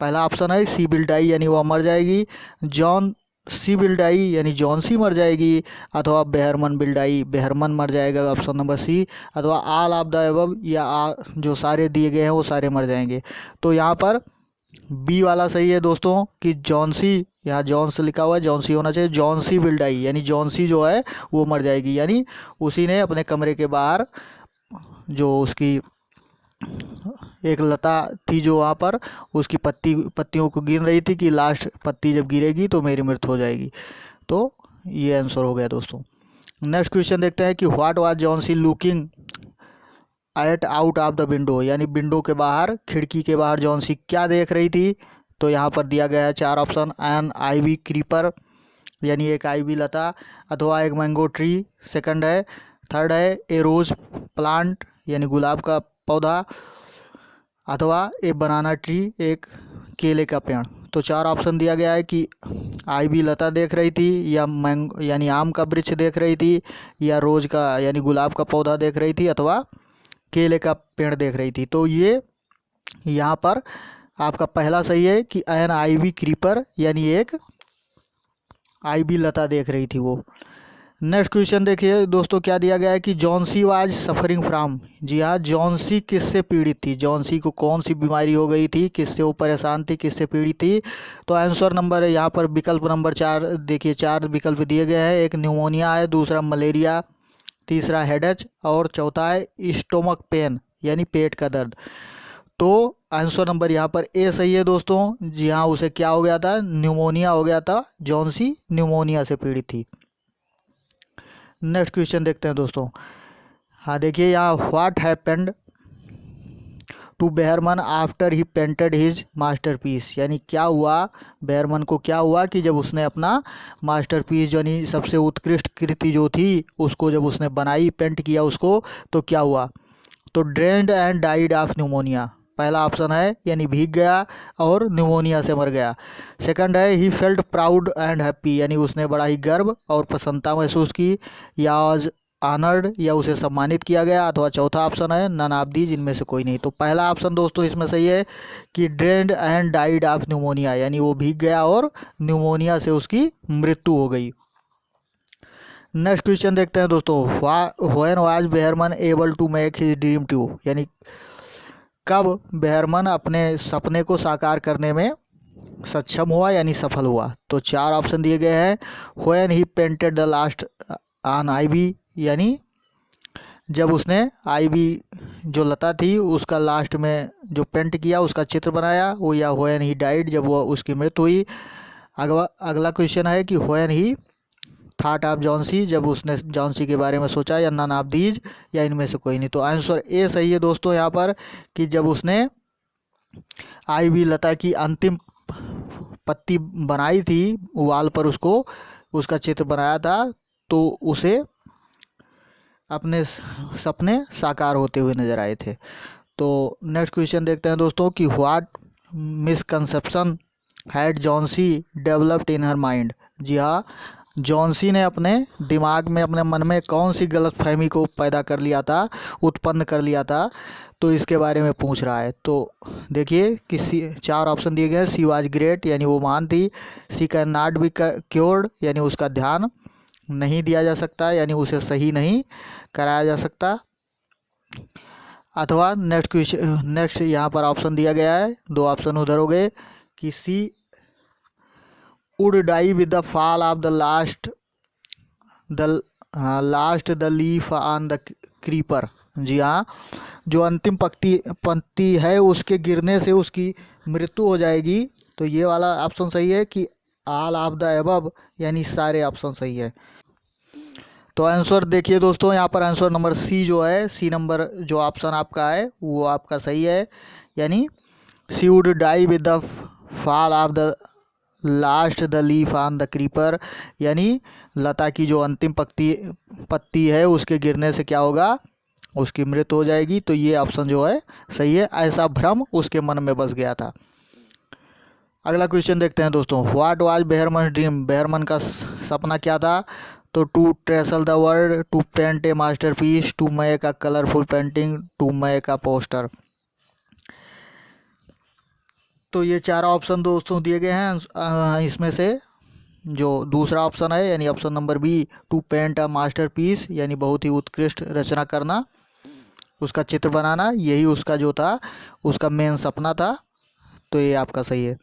पहला ऑप्शन है सी विल डाई, यानी वह मर जाएगी, जॉन सी विल डाई यानी जॉन सी मर जाएगी, अथवा बेहरमन विल डाई, बेहरमन मर जाएगा, ऑप्शन नंबर सी, अथवा ऑल ऑफ द अबव, या जो सारे दिए गए हैं वो सारे मर जाएंगे। तो यहाँ पर बी वाला सही है दोस्तों कि जॉन सी, यहाँ जॉन से लिखा हुआ है, जॉन सी होना चाहिए, जॉन सी विल डाई, यानी जॉन सी जो है वो मर जाएगी, यानी उसी ने अपने कमरे के बाहर जो उसकी एक लता थी जो वहाँ पर उसकी पत्तियों को गिन रही थी कि लास्ट पत्ती जब गिरेगी तो मेरी मृत्यु हो जाएगी। तो ये आंसर हो गया दोस्तों। नेक्स्ट क्वेश्चन देखते हैं कि what was Johnsy looking at out of the window, यानी विंडो के बाहर, खिड़की के बाहर जॉन सी क्या देख रही थी? तो यहाँ पर दिया गया है 4 ऑप्शन, एन आईवी क्रीपर, यानी एक आईवी लता, अथवा एक मैंगो ट्री, सेकंड है, थर्ड है ए रोज प्लांट, यानी गुलाब का पौधा, अथवा ए बनाना ट्री, एक केले का पेड़। तो चार ऑप्शन दिया गया है कि आईवी लता देख रही थी, या मैंगो यानी आम का वृक्ष देख रही थी, या रोज का यानी गुलाब का पौधा देख रही थी, अथवा केले का पेड़ देख रही थी। तो ये यहाँ पर आपका पहला सही है कि एन आईवी क्रीपर, यानी एक आईवी लता देख रही थी वो। नेक्स्ट क्वेश्चन देखिए दोस्तों, क्या दिया गया है कि जॉन्सी वाज सफरिंग फ्रॉम। जी हाँ, जॉन्सी किससे पीड़ित थी, जॉन्सी को कौन सी बीमारी हो गई थी, किससे वो परेशान थी, किससे पीड़ित थी। तो आंसर नंबर यहाँ पर विकल्प नंबर 4 देखिए, 4 विकल्प दिए गए हैं। एक न्यूमोनिया है, दूसरा मलेरिया, तीसरा हेडेच, और चौथा है स्टोमक पेन, यानी पेट का दर्द। तो आंसर नंबर यहाँ पर ए सही है दोस्तों। जी हाँ, उसे क्या हो गया था, न्यूमोनिया हो गया था, जॉन्सी न्यूमोनिया से पीड़ित थी। नेक्स्ट क्वेश्चन देखते हैं दोस्तों। हाँ देखिए यहाँ, what happened to Behrman after he painted his masterpiece, यानी क्या हुआ, बेहरमन को क्या हुआ कि जब उसने अपना मास्टरपीस यानी सबसे उत्कृष्ट कृति जो थी उसको जब उसने बनाई, पेंट किया उसको, तो क्या हुआ। तो drained and died of pneumonia, पहला ऑप्शन है, यानी भीग गया और न्यूमोनिया से मर गया। सेकंड है, he felt proud and happy, यानी उसने बड़ा ही गर्व और प्रसन्नता महसूस की, या आज ऑनर्ड, या उसे सम्मानित किया गया, अथवा चौथा ऑप्शन है नन ऑफ दीज, इनमें से कोई नहीं। तो पहला ऑप्शन दोस्तों इसमें सही है कि drained and died of pneumonia, यानी वो भीग गया और न्यूमोनिया से उसकी मृत्यु हो गई। नेक्स्ट क्वेश्चन देखते हैं दोस्तों, when was Behrman able to make his dream true, यानी कब बेहरमन अपने सपने को साकार करने में सक्षम हुआ, यानी सफल हुआ। तो 4 ऑप्शन दिए गए हैं। When he painted the last on ivy, यानी जब उसने आईवी जो लता थी उसका लास्ट में जो पेंट किया, उसका चित्र बनाया वो, या व्हेन ही डाइड, जब वो उसकी मृत्यु हुई। अगला क्वेश्चन है कि when he thought of Johnsy, जब उसने जॉन्सी के बारे में सोचा, या नन ऑफ दीज, या इनमें से कोई नहीं। तो आंसर ए सही है दोस्तों यहाँ पर कि जब उसने आईवी लता की अंतिम पत्ती बनाई थी वाल पर, उसको उसका चित्र बनाया था, तो उसे अपने सपने साकार होते हुए नजर आए थे। तो नेक्स्ट क्वेश्चन देखते हैं दोस्तों कि what misconception had Johnsy developed in her mind. जी हाँ, जॉन्सी ने अपने दिमाग में, अपने मन में कौन सी गलतफहमी को पैदा कर लिया था, उत्पन्न कर लिया था, तो इसके बारे में पूछ रहा है। तो देखिए कि 4 ऑप्शन दिए गए हैं। सी वाज ग्रेट, यानी वो महान थी। सी कैन नॉट बी क्योर्ड, यानी उसका ध्यान नहीं दिया जा सकता, यानी उसे सही नहीं कराया जा सकता। अथवा नेक्स्ट यहाँ पर ऑप्शन दिया गया है, 2 ऑप्शन उधर हो गए कि she would die with the fall of the last the leaf on the creeper. जी हाँ, जो अंतिम पंक्ति है उसके गिरने से उसकी मृत्यु हो जाएगी। तो ये वाला ऑप्शन सही है कि ऑल ऑफ द अबव, यानी सारे ऑप्शन सही है। तो आंसर देखिए दोस्तों, यहाँ पर आंसर नंबर सी जो है, सी नंबर जो ऑप्शन आपका है वो आपका सही है, यानी she would die with the fall of the last the leaf on the creeper, यानी लता की जो अंतिम पत्ती है उसके गिरने से क्या होगा, उसकी मृत्यु हो जाएगी। तो ये ऑप्शन जो है सही है, ऐसा भ्रम उसके मन में बस गया था। अगला क्वेश्चन देखते हैं दोस्तों, what was Behrman dream, Behrman का सपना क्या था। तो to travel the world, to paint a masterpiece, to make a colourful painting, to make a poster. तो ये 4 ऑप्शन दोस्तों दिए गए हैं। इसमें से जो दूसरा ऑप्शन है, यानी option number B, to paint a masterpiece, यानी बहुत ही उत्कृष्ट रचना करना, उसका चित्र बनाना, यही उसका जो था उसका मेन सपना था। तो ये आपका सही है।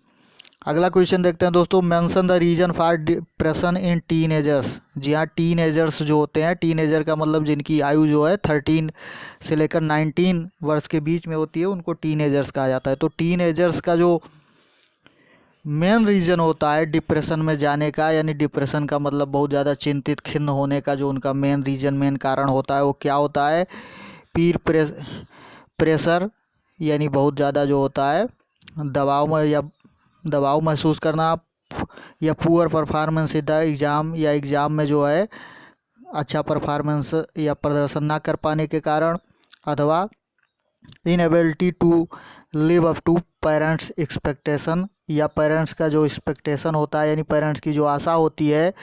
अगला क्वेश्चन देखते हैं दोस्तों, mention the reason for depression in teenagers. जी हाँ, टीनेजर्स जो होते हैं, टीनेजर का मतलब जिनकी आयु जो है 13 से लेकर 19 वर्ष के बीच में होती है, उनको टीनेजर्स कहा जाता है। तो टीनेजर्स का जो मेन रीज़न होता है डिप्रेशन में जाने का, यानी डिप्रेशन का मतलब बहुत ज़्यादा चिंतित खिन्न होने का, जो उनका मेन रीज़न, मेन कारण होता है वो क्या होता है, पीर प्रेशर, यानी बहुत ज़्यादा जो होता है दबाव में, या दबाव महसूस करना, या poor performance in the exam, या एग्ज़ाम में जो है अच्छा परफॉर्मेंस या प्रदर्शन ना कर पाने के कारण, अथवा inability to live up to parents expectation, या पेरेंट्स का जो एक्सपेक्टेशन होता है यानी पेरेंट्स की जो आशा होती है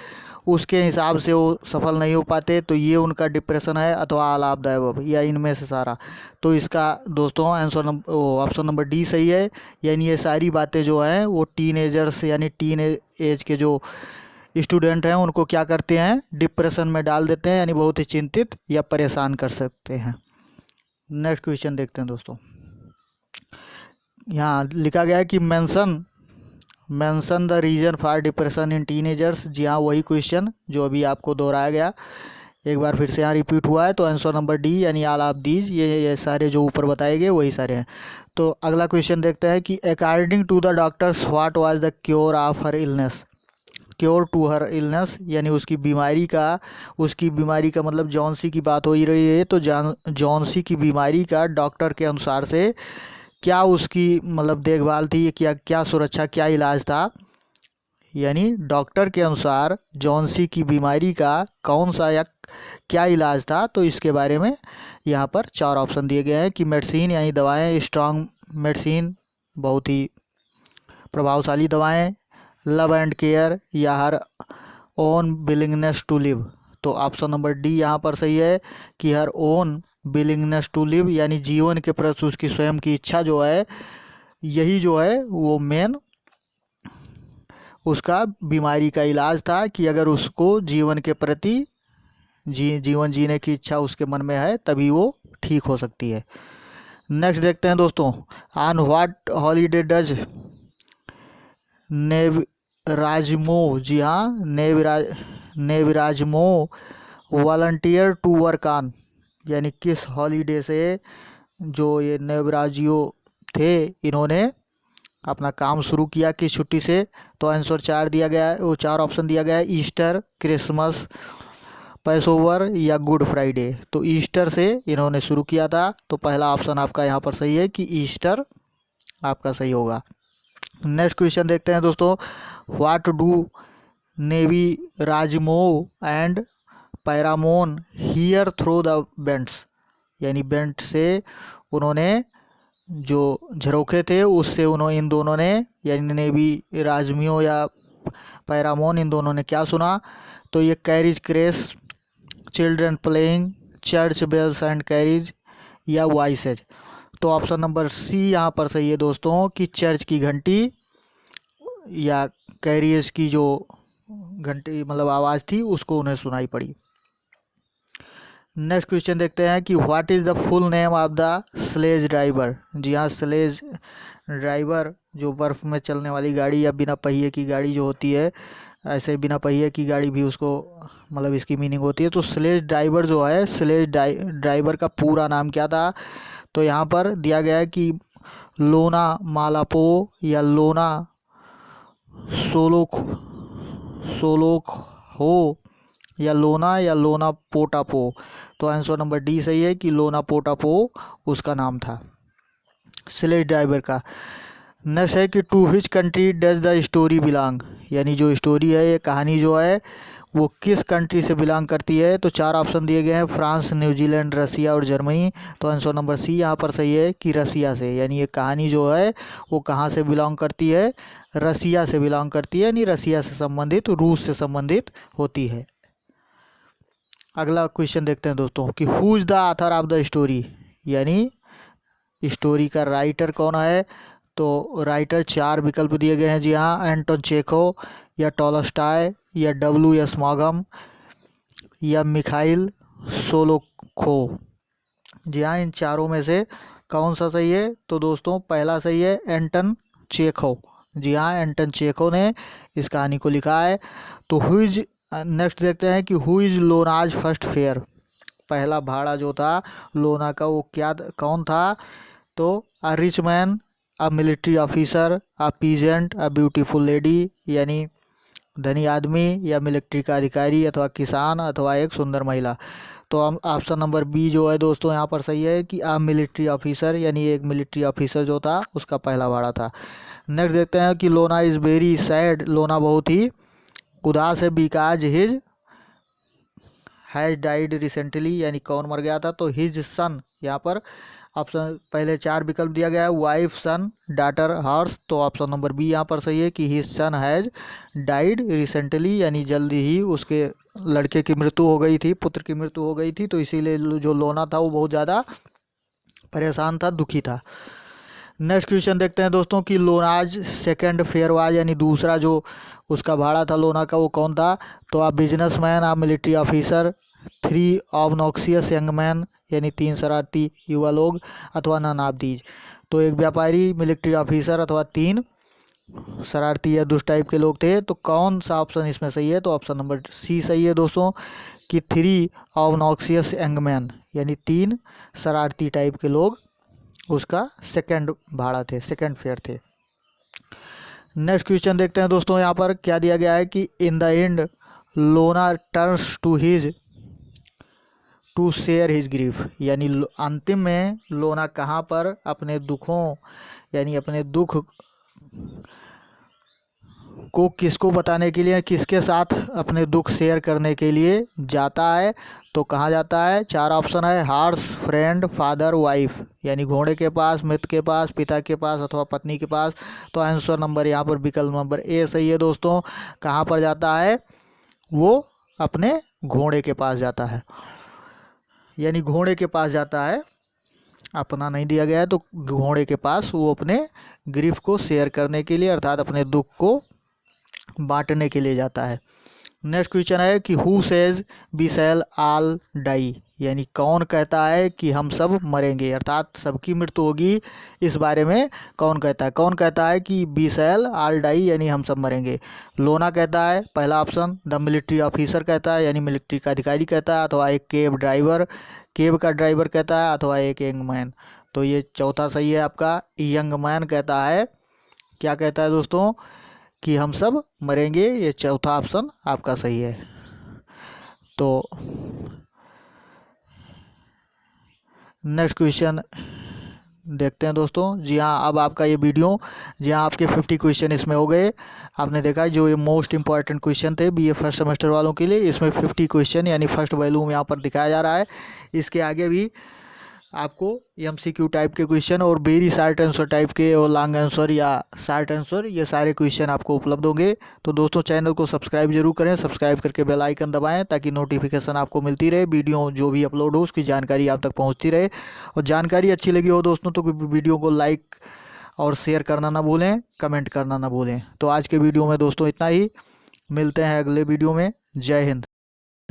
उसके हिसाब से वो सफल नहीं हो पाते, तो ये उनका डिप्रेशन है, अथवा ऑल ऑफ द अबव, या इनमें से सारा। तो इसका दोस्तों आंसर ऑप्शन नंबर डी सही है। यानी ये सारी बातें जो हैं वो टीनेजर्स यानी टीन एज के जो स्टूडेंट हैं उनको क्या करते हैं, डिप्रेशन में डाल देते हैं, यानी बहुत ही चिंतित या परेशान कर सकते हैं। नेक्स्ट क्वेश्चन देखते हैं दोस्तों। यहाँ लिखा गया है कि mention the reason for depression in teenagers. जी हाँ, वही क्वेश्चन जो अभी आपको दोहराया गया एक बार फिर से यहाँ रिपीट हुआ है। तो आंसर नंबर डी यानी ऑल ऑफ दीज, ये सारे जो ऊपर बताए गए वही सारे हैं। तो अगला क्वेश्चन देखते हैं कि according to the doctors what was the cure of her illness. Cure to her illness यानी उसकी बीमारी का मतलब जॉन्सी की बात हो ही रही है, तो जॉन्सी की बीमारी का डॉक्टर के अनुसार से क्या उसकी मतलब देखभाल थी, क्या सुरक्षा, क्या इलाज था। यानी डॉक्टर के अनुसार जॉन्सी की बीमारी का कौन सा या क्या इलाज था, तो इसके बारे में यहाँ पर 4 ऑप्शन दिए गए हैं कि मेडिसिन यानी दवाएं, स्ट्रांग मेडिसिन बहुत ही प्रभावशाली दवाएं, लव एंड केयर, या her own willingness to live. तो ऑप्शन नंबर डी यहाँ पर सही है कि her own willingness to live यानी जीवन के प्रति उसकी स्वयं की इच्छा जो है, यही जो है वो मेन उसका बीमारी का इलाज था, कि अगर उसको जीवन के प्रति जीवन जीने की इच्छा उसके मन में है तभी वो ठीक हो सकती है। नेक्स्ट देखते हैं दोस्तों, ऑन व्हाट हॉलीडे डज नेवराजमो। जी हाँ, नेवराजमो वॉलंटियर टू वर्क ऑन, यानी किस हॉलीडे से जो ये नेवराजियो थे इन्होंने अपना काम शुरू किया, किस छुट्टी से। तो आंसर 4 दिया गया है, वो 4 ऑप्शन दिया गया है, ईस्टर, क्रिसमस, पैसोवर या गुड फ्राइडे। तो ईस्टर से इन्होंने शुरू किया था, तो पहला ऑप्शन आपका यहाँ पर सही है कि ईस्टर आपका सही होगा। नेक्स्ट क्वेश्चन देखते हैं दोस्तों, व्हाट डू नेवी राजमो एंड पैरामोन हियर थ्रो द बेंट्स। यानी बेंट से उन्होंने जो झरोखे थे उससे उन्होंने इन दोनों ने यानी नेवी राजमियो या पैरामोन इन दोनों ने क्या सुना। तो ये carriage crash, children playing, church bells and carriage, या वॉइसेज। तो ऑप्शन नंबर सी यहाँ पर सही है दोस्तों कि चर्च की घंटी या कैरियस की जो घंटी मतलब आवाज़ थी उसको उन्हें सुनाई पड़ी। नेक्स्ट क्वेश्चन देखते हैं कि what is the full name of the sledge driver. जी हाँ, स्लेज ड्राइवर जो बर्फ़ में चलने वाली गाड़ी या बिना पहिए की गाड़ी जो होती है, ऐसे बिना पहिए की गाड़ी भी उसको मतलब इसकी मीनिंग होती है। तो स्लेज ड्राइवर जो है, स्लेज ड्राइवर का पूरा नाम क्या था। तो यहाँ पर दिया गया है कि लोना मालापो, या लोना सोलोख सोलोख हो, या लोना पोटापो। तो आंसर नंबर डी सही है कि लोना पोटापो उसका नाम था स्लेज ड्राइवर का। नेक्स्ट है कि to which country does the story belong. यानी जो स्टोरी है, ये कहानी जो है वो किस कंट्री से बिलोंग करती है। तो 4 ऑप्शन दिए गए हैं, फ्रांस, न्यूजीलैंड, रसिया और जर्मनी। तो आंसर नंबर सी यहाँ पर सही है कि रसिया से। यानी ये कहानी जो है वो कहाँ से बिलोंग करती है, रसिया से बिलोंग करती है, यानी रसिया से संबंधित, रूस से संबंधित होती है। अगला क्वेश्चन देखते हैं दोस्तों कि who is the author of the story. यानी स्टोरी का राइटर कौन है। तो राइटर 4 विकल्प दिए गए हैं। जी हाँ, एंटोन चेखो, या टॉलस्टॉय, या W.S. मॉगम, या मिखाइल सोलोखो। जी हाँ, इन चारों में से कौन सा सही है। तो दोस्तों पहला सही है, एंटन चेखो। जी हाँ, एंटन चेखो ने इस कहानी को लिखा है। तो हुइज नेक्स्ट देखते हैं कि हु इज़ लोनाज फर्स्ट फेयर। पहला भाड़ा जो था लोना का वो कौन था। तो a rich man, a military officer, a peasant, a beautiful lady. यानी धनी आदमी, या मिलिट्री का अधिकारी, अथवा किसान, अथवा एक सुंदर महिला। तो हम ऑप्शन नंबर बी जो है दोस्तों यहाँ पर सही है कि अ मिलिट्री ऑफिसर, यानी एक मिलिट्री ऑफिसर जो था उसका पहला भाड़ा था। नेक्स्ट देखते हैं कि लोना इज़ वेरी सैड। लोना बहुत ही उदास है, because his has died recently. यानी कौन मर गया था। तो हिज सन यहाँ पर ऑप्शन पहले 4 विकल्प दिया गया है, वाइफ, सन, डॉटर, हॉर्स। तो ऑप्शन नंबर बी यहाँ पर सही है कि his son has died recently, यानी जल्दी ही उसके लड़के की मृत्यु हो गई थी, पुत्र की मृत्यु हो गई थी, तो इसीलिए जो लोना था वो बहुत ज़्यादा परेशान था, दुखी था। नेक्स्ट क्वेश्चन देखते हैं दोस्तों कि लोनाज सेकंड फेयरवाज, यानी दूसरा जो उसका भाड़ा था लोना का, वो कौन था। तो आप बिजनेसमैन, आप मिलिट्री ऑफिसर, 3 ऑबनॉक्सियस यंग मैन, यानी 3 शरारती युवा लोग, अथवा नन ऑफ दीज। तो एक व्यापारी, मिलिट्री ऑफिसर अथवा 3 शरारती या दुष्ट टाइप के लोग थे। तो कौन सा ऑप्शन इसमें सही है। तो ऑप्शन नंबर सी सही है दोस्तों कि 3 ऑबनॉक्सियस यंग मैन, यानी 3 शरारती टाइप के लोग उसका सेकंड भाड़ा थे, सेकंड फेयर थे। नेक्स्ट क्वेश्चन देखते हैं दोस्तों, यहाँ पर क्या दिया गया है कि in the end Iona turns to share his grief, यानी अंतिम में लोना कहाँ पर अपने दुखों, यानी अपने दुख को किसको बताने के लिए, किसके साथ अपने दुख शेयर करने के लिए जाता है। तो कहाँ जाता है। 4 ऑप्शन है, हॉर्स, फ्रेंड, फादर, वाइफ, यानी घोड़े के पास, मित्र के पास, पिता के पास अथवा पत्नी के पास। तो आंसर नंबर यहाँ पर विकल्प नंबर ए सही है दोस्तों। कहाँ पर जाता है, वो अपने घोड़े के पास जाता है, यानी घोड़े के पास जाता है, अपना नहीं दिया गया है, तो घोड़े के पास वो अपने ग्रीफ को शेयर करने के लिए, अर्थात अपने दुख को बांटने के लिए जाता है। नेक्स्ट क्वेश्चन है कि who says we shall all die, यानी कौन कहता है कि हम सब मरेंगे, अर्थात सबकी मृत्यु होगी, इस बारे में कौन कहता है। कौन कहता है कि वी शैल ऑल डाई, यानी हम सब मरेंगे। लोना कहता है, पहला ऑप्शन। द मिलिट्री ऑफिसर कहता है, यानी मिलिट्री का अधिकारी कहता है, अथवा एक केब का ड्राइवर कहता है, अथवा एक यंग मैन। तो ये चौथा सही है आपका, यंग मैन कहता है। क्या कहता है दोस्तों कि हम सब मरेंगे, ये चौथा ऑप्शन आपका सही है। तो नेक्स्ट क्वेश्चन देखते हैं दोस्तों। जी हाँ, अब आपका ये वीडियो, जी हाँ, आपके 50 क्वेश्चन इसमें हो गए। आपने देखा जो ये मोस्ट इंपॉर्टेंट क्वेश्चन थे बीए फर्स्ट सेमेस्टर वालों के लिए, इसमें 50 क्वेश्चन यानी फर्स्ट वॉल्यूम यहाँ पर दिखाया जा रहा है। इसके आगे भी आपको एमसीक्यू टाइप के क्वेश्चन और वेरी शॉर्ट आंसर टाइप के और लॉन्ग आंसर या शॉर्ट आंसर, ये सारे क्वेश्चन आपको उपलब्ध होंगे। तो दोस्तों चैनल को सब्सक्राइब जरूर करें, सब्सक्राइब करके बेल आइकन दबाएं ताकि नोटिफिकेशन आपको मिलती रहे, वीडियो जो भी अपलोड हो उसकी जानकारी आप तक पहुंचती रहे। और जानकारी अच्छी लगी हो दोस्तों तो वीडियो को लाइक और शेयर करना ना भूलें, कमेंट करना ना भूलें। तो आज के वीडियो में दोस्तों इतना ही, मिलते हैं अगले वीडियो में। जय हिंद।